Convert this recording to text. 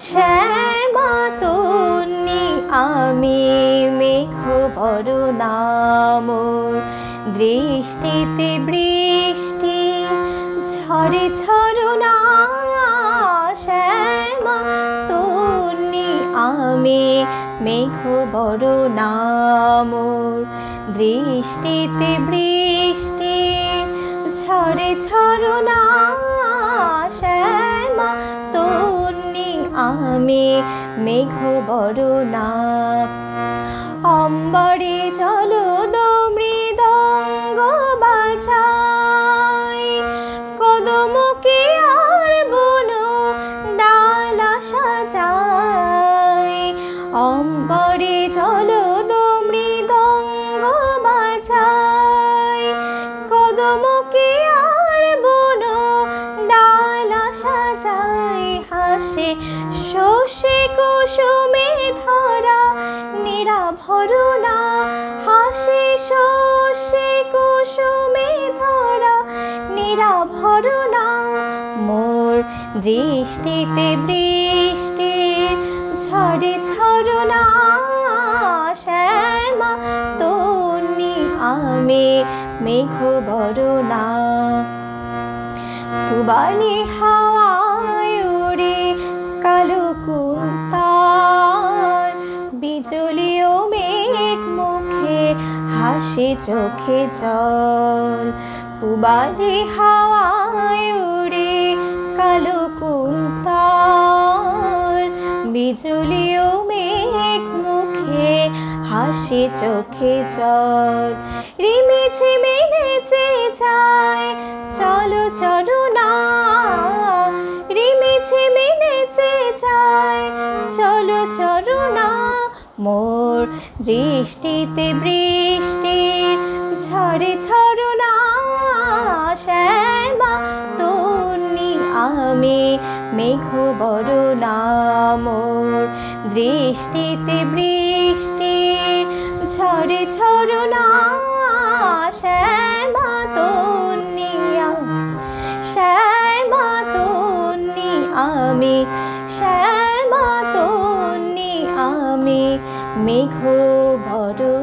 শ্যামা তন্নি আমি মেঘ বরণা মোর দৃষ্টিতে বৃষ্টি ঝরে ঝরনা। শ্যামা তন্নি আমি মেঘ বরণা মোর দৃষ্টিতে বৃষ্টি ঝরে ঝরনা। শ্যামা তন্নি আমি মেঘ বরণা। অম্বরে জলদ মৃদঙ্গ বাজায় কদমকে আর বন ডালা সাজায়। অম্বরে জলদ মৃদঙ্গ বাজায় কদমকে আর বন ডালা সাজায়। হাসে শস্যে কুসুমে ধরা নিরাভরণা। হাসে শস্যে কুসুমে ধরা নিরাভরণা। মোর দৃষ্টিতে বৃষ্টি ঝরে ঝরনা। শ্যামা তন্নি আমি মেঘ বরণা। পূবালি হাওয়ায় উড়ে কালো কুন্তাল বিজলি ও মেঘ মুখে হাসি চোখে জল। পূবালি হাওয়ায় উড়ে কালো কুন্তাল বিজলি ও মেঘ মুখে হাসি চোখে জল। রিমি ঝিমি নেচে যায় চলো চরণা। রিমি ঝিমি নেচে যায় চলো চরণা। মোর দৃষ্টিতে বৃষ্টির ঝরে ঝরনা। শ্যামা তন্নি আমি মেঘ বরণা মোর দৃষ্টিতে বৃষ্টির ঝরে ঝরনা। শ্যামা তন্নি শ্যামা তন্নি আমি শ্যামা তন্নি আমি মেঘ বরণা।